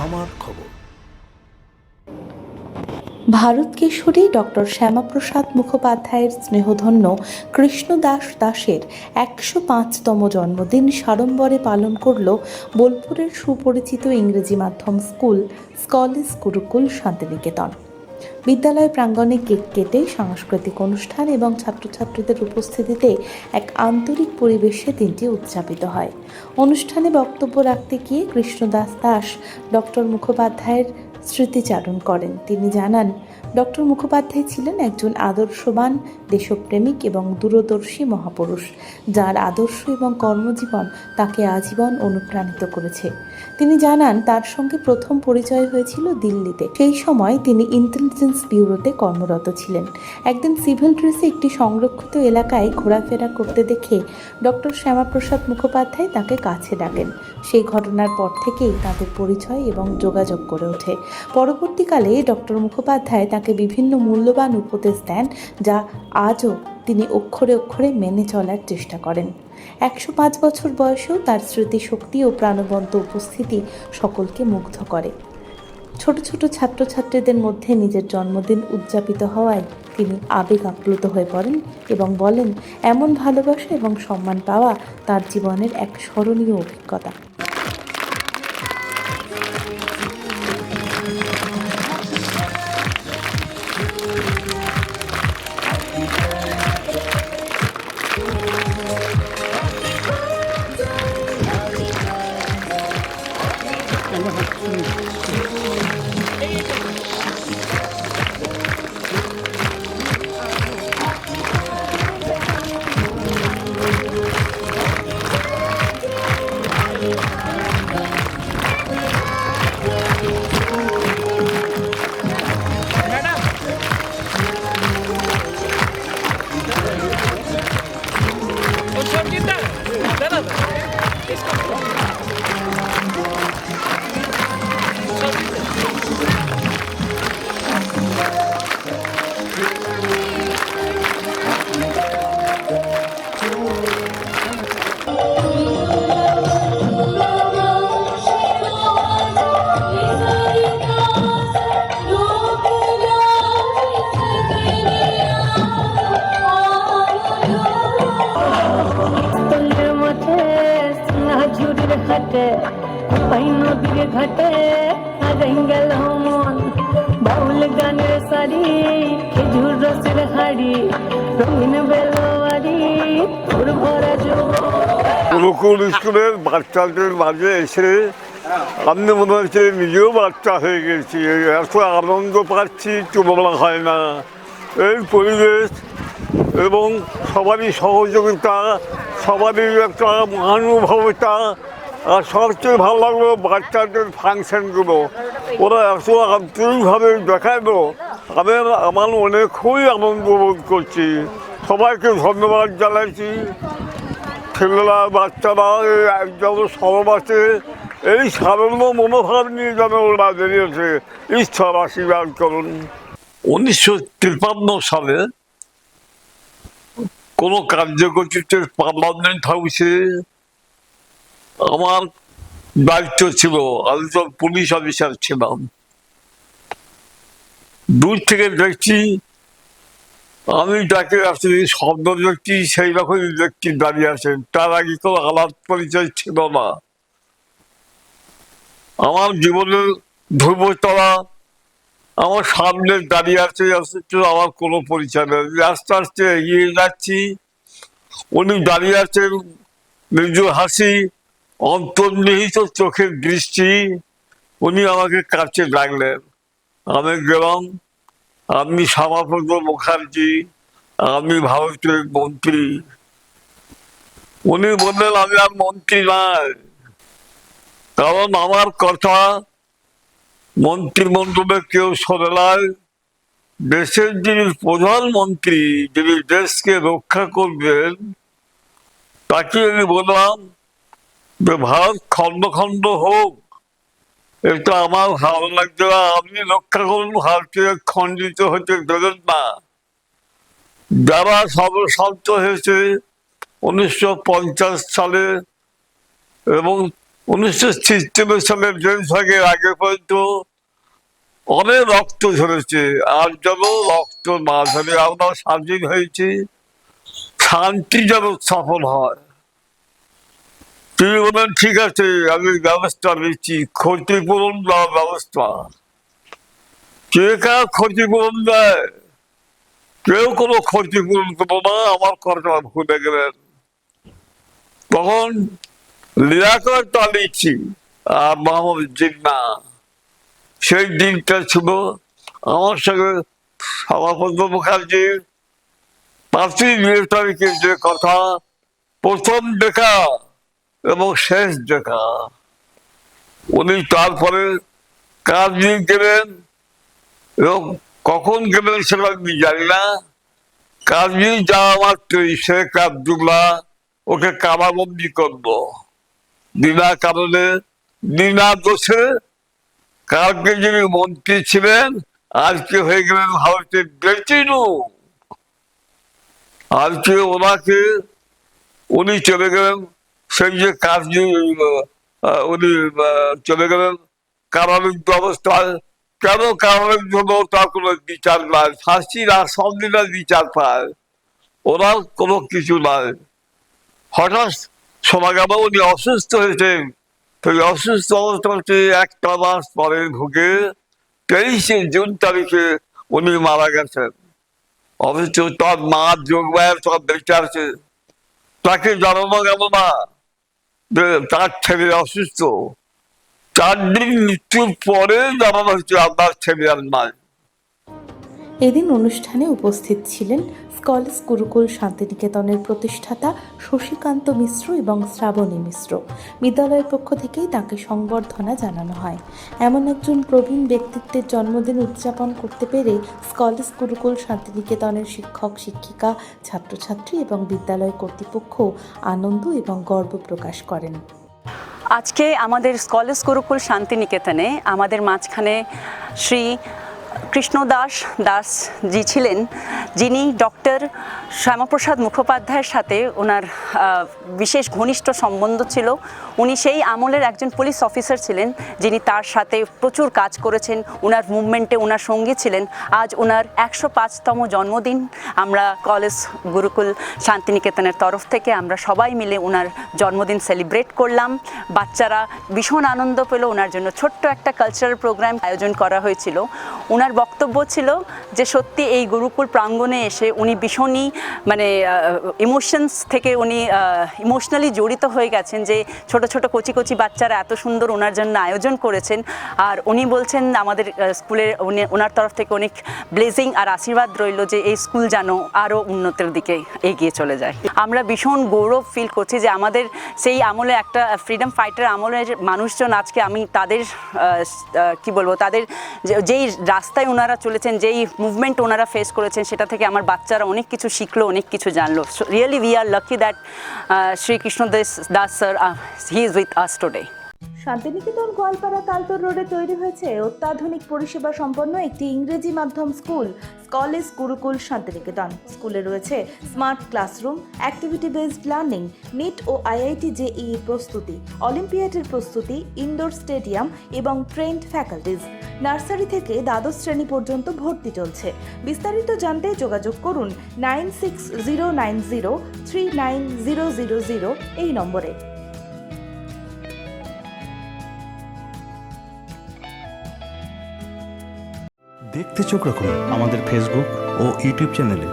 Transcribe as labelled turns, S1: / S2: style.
S1: আমার খবর।
S2: ভারত কেশরী ডক্টর শ্যামাপ্রসাদ মুখোপাধ্যায়ের স্নেহধন্য কৃষ্ণদাস দাসের ১০৫তম জন্মদিন সাড়ম্বরে পালন করল বোলপুরের সুপরিচিত ইংরেজি মাধ্যম স্কুল স্কলিস গুরুকুল শান্তিনিকেতন। বিদ্যালয় প্রাঙ্গণে কেক কেটে সাংস্কৃতিক অনুষ্ঠান এবং ছাত্রছাত্রীদের উপস্থিতিতে এক আন্তরিক পরিবেশে দিনটি উদযাপিত হয়। অনুষ্ঠানে বক্তব্য রাখতে গিয়ে কৃষ্ণদাস দাস ডক্টর মুখোপাধ্যায়ের স্মৃতিচারণ করেন। তিনি জানান, ডক্টর মুখোপাধ্যায় ছিলেন একজন আদর্শবান, দেশপ্রেমিক এবং দূরদর্শী মহাপুরুষ, যার আদর্শ এবং কর্মজীবন তাকে আজীবন অনুপ্রাণিত করেছে। তিনি জানান, তার সঙ্গে প্রথম পরিচয় হয়েছিল দিল্লিতে। সেই সময় তিনি ইন্টেলিজেন্স ব্যুরোতে কর্মরত ছিলেন। একদিন সিভিল ড্রেসে একটি সংরক্ষিত এলাকায় ঘোরাফেরা করতে দেখে ডক্টর শ্যামাপ্রসাদ মুখোপাধ্যায় তাকে কাছে ডাকেন। সেই ঘটনার পর থেকেই তাদের পরিচয় এবং যোগাযোগ গড়ে ওঠে। পরবর্তীকালে ডক্টর মুখোপাধ্যায় তাকে বিভিন্ন মূল্যবান উপদেশ দেন, যা আজও তিনি অক্ষরে অক্ষরে মেনে চলার চেষ্টা করেন। ১০৫ বছর বয়সেও তার স্মৃতিশক্তি ও প্রাণবন্ত উপস্থিতি সকলকে মুগ্ধ করে। ছোট ছোট ছাত্রছাত্রীদের মধ্যে নিজের জন্মদিন উদযাপিত হওয়ায় তিনি আবেগ আপ্লুত হয়ে পড়েন এবং বলেন, এমন ভালোবাসা এবং সম্মান পাওয়া তার জীবনের এক স্মরণীয় অভিজ্ঞতা।
S3: ঘাটে নদীর ঘাটে গেল মন, বাউল গানের শাড়ি, খেজুর রসের হাড়ি, রঙিন বেলোয়ারি, তোর ভরা
S4: গুরুকুল স্কুলের বাচ্চাদের মাঝে এসে আমি মনে হচ্ছে নিজেও বাচ্চা হয়ে গেছি। এত আনন্দ পাচ্ছি তুলনা হয় না। এই পরিবেশ এবং সবারই সহযোগিতা, সবারই একটা মহানুভবতা, আর সবচেয়ে ভালো লাগলো বাচ্চাদের ফাংশনগুলো। ওরা এত আন্তরিকভাবে দেখালো, আমার মনে খুবই আনন্দ বোধ করছি। সবাইকে ধন্যবাদ জানাচ্ছি। ছেলেরা, বাচ্চারা একজন সরবাসে এই সারল্য মনোভাব নিয়ে যেন ওরা বেরিয়েছে। ঈশ্বর আশীর্বাদ করুন। 1953 সালে কোনো কার্যকরীতে পার্লামেন্ট হাউসে আমার দায়িত্ব ছিল। আমি তো পুলিশ অফিসার ছিলাম। দূর থেকে দেখছি আমি তাকে আসলে শব্দ ব্যক্তি সেই রকমই ব্যক্তি দাঁড়িয়ে আছেন। তার আগে কোনো আলাপ পরিচয় ছিল না। আমার জীবনের ধ্রুবতারা আমার সামনে দাঁড়িয়ে আছে, আমার কোনো পরিচয় নেই। আস্তে আস্তে এগিয়ে যাচ্ছি, উনি দাঁড়িয়ে আছেন, মৃদু হাসি, অন্তর্নিহিত চোখের দৃষ্টি। উনি আমাকে কাছে ডাকলেন। আমি গেলাম। আমি শ্যামাপ্রসাদ মুখার্জি, আমি ভারতের মন্ত্রী। উনি বললেন, আমি আর মন্ত্রী নাই, কারণ আমার কথা মন্ত্রিমণ্ডলে কেউ শোনে নাই। দেশের যিনি প্রধানমন্ত্রী, যিনি দেশকে রক্ষা করবেন, তাকে আমি বললাম যে ভারত খণ্ড খণ্ড হোক, এটা আমার ভালো লাগছে না। আপনি রক্ষা করুন, ভারতকে খণ্ডিত হতে দেবেন না। যারা সর্বশান্ত হয়েছে 1950 সালে এবং 1946 সালের জনসংখ্যার আগে পর্যন্ত অনেক রক্ত ঝরেছে, আর যেন রক্ত না ঝরে আমরা স্বাধীন হয়েছি, শান্তি যেন সফল হয়। তিনি বলেন ঠিক আছে, আমি ব্যবস্থা নিচ্ছি, ক্ষতিপূরণ দেওয়ার ব্যবস্থা। কে কার ক্ষতিপূরণ দেয়? কেউ কোনো ক্ষতিপূরণ করবো না, আমার কথা ভুলে গেলেন। তখন লিয়াকত আলী আর মোহাম্মদ জিন্না, সেই দিনটা ছিল আমার সঙ্গে সভাপতি মুখার্জি পার্টি নির্বাচনের যে কথা, প্রথম দেখা এবং শেষ দেখা। উনি তারপরে কাজ নিয়ে গেলেন এবং কখন গেলেন সেটা আমি জানি না। কাজ নিয়ে যাওয়া মাত্রই শেখ আবদুল্লাহ ওকে কারাবন্দি করলো বিনা কারণে, বিনা দোষে। কালকে যিনি মন্ত্রী ছিলেন আজকে হয়ে গেলেন ভারতের প্রেসিডেন্ট। আজকে ওনাকে উনি চলে গেলেন, সেই যে কাজ উনি চলে গেলেন কারারুদ্ধ অবস্থায়। কেন কারণের জন্য তার কোনো বিচার নাই, ফাঁসির আর সংবিধান বিচার পায়, ওনার কোনো কিছু নাই। হঠাৎ শোনা গেল উনি অসুস্থ হয়েছেন, সেই অসুস্থ অবস্থাতে একটা মাস পরে ঢুকে 23শে জুন তারিখে উনি মারা গেছেন। অথচ তার মা যোগমায়ের সব বেঁচে আছে, তাকে জানানো গেল না যে তার ছেলে অসুস্থ। 4 দিন মৃত্যুর পরে জানানো হচ্ছে আপনার ছেলে আর নাই।
S2: এদিন অনুষ্ঠানে উপস্থিত ছিলেন স্কলেজ গুরুকুল শান্তিনিকেতনের প্রতিষ্ঠাতা শশীকান্ত মিশ্র এবং শ্রাবণী মিশ্র। বিদ্যালয়ের পক্ষ থেকেই তাকে সংবর্ধনা জানানো হয়। এমন একজন প্রবীণ ব্যক্তিত্বের জন্মদিন উদযাপন করতে পেরে স্কলেজ গুরুকুল শান্তিনিকেতনের শিক্ষক শিক্ষিকা, ছাত্রছাত্রী এবং বিদ্যালয় কর্তৃপক্ষ আনন্দ এবং গর্ব প্রকাশ করেন।
S1: আজকে আমাদের স্কলেজ গুরুকুল শান্তিনিকেতনে আমাদের মাঝখানে শ্রী কৃষ্ণদাস জি ছিলেন, যিনি ডক্টর শ্যামাপ্রসাদ মুখোপাধ্যায়ের সাথে ওনার বিশেষ ঘনিষ্ঠ সম্বন্ধ ছিল। উনি সেই আমলের একজন পুলিশ অফিসার ছিলেন, যিনি তার সাথে প্রচুর কাজ করেছেন, ওনার মুভমেন্টে ওনার সঙ্গী ছিলেন। আজ ওনার 105তম জন্মদিন আমরা কলেজ গুরুকুল শান্তিনিকেতনের তরফ থেকে আমরা সবাই মিলে ওনার জন্মদিন সেলিব্রেট করলাম। বাচ্চারা ভীষণ আনন্দ পেল, ওনার জন্য ছোট্ট একটা কালচারাল প্রোগ্রাম আয়োজন করা হয়েছিল। ওনার বক্তব্য ছিল যে সত্যি এই গুরুকুল প্রাঙ্গণে এসে উনি ভীষণই মানে ইমোশনস থেকে উনি ইমোশনালি জড়িত হয়ে গেছেন, যে ছোট ছোট কচি কচি বাচ্চারা এত সুন্দর ওনার জন্য আয়োজন করেছেন। আর উনি বলছেন আমাদের স্কুলের ওনার তরফ থেকে অনেক ব্লেসিং আর আশীর্বাদ রইল যে এই স্কুল যেন আরও উন্নতির দিকে এগিয়ে চলে যায়। আমরা ভীষণ গৌরব ফিল করছি যে আমাদের সেই আমলে একটা ফ্রিডম ফাইটার আমলের মানুষজন আজকে আমি তাদের কি বলবো, তাদের যেই রাস্তায় ওনারা চলেছেন, যেই মুভমেন্ট ওনারা ফেস করেছেন, সেটা থেকে আমার বাচ্চারা অনেক কিছু শিখলো, অনেক কিছু জানলো। Really we are lucky that Shri Krishnadas sir he is with us today.
S2: Santiniketan Goalpara Taltor রোডে তৈরি হয়েছে অত্যাধুনিক পরিষেবা সম্পন্ন একটি ইংরেজি মাধ্যম স্কুল, স্কলেজ গুরুকুল শান্তিনিকেতন। স্কুলে রয়েছে smart classroom, activity based learning, NEET ও আইআইটি জেইই প্রস্তুতি, অলিম্পিয়াডের প্রস্তুতি, ইনডোর স্টেডিয়াম এবং ট্রেন্ড ফ্যাকাল্টিজ। নার্সারি থেকে দ্বাদশ শ্রেণী পর্যন্ত ভর্তি চলছে। বিস্তারিত জানতে যোগাযোগ করুন 9609039000 এই নম্বরে।
S5: দেখতে চোখ রাখুন আমাদের ফেসবুক ও ইউটিউব চ্যানেলে।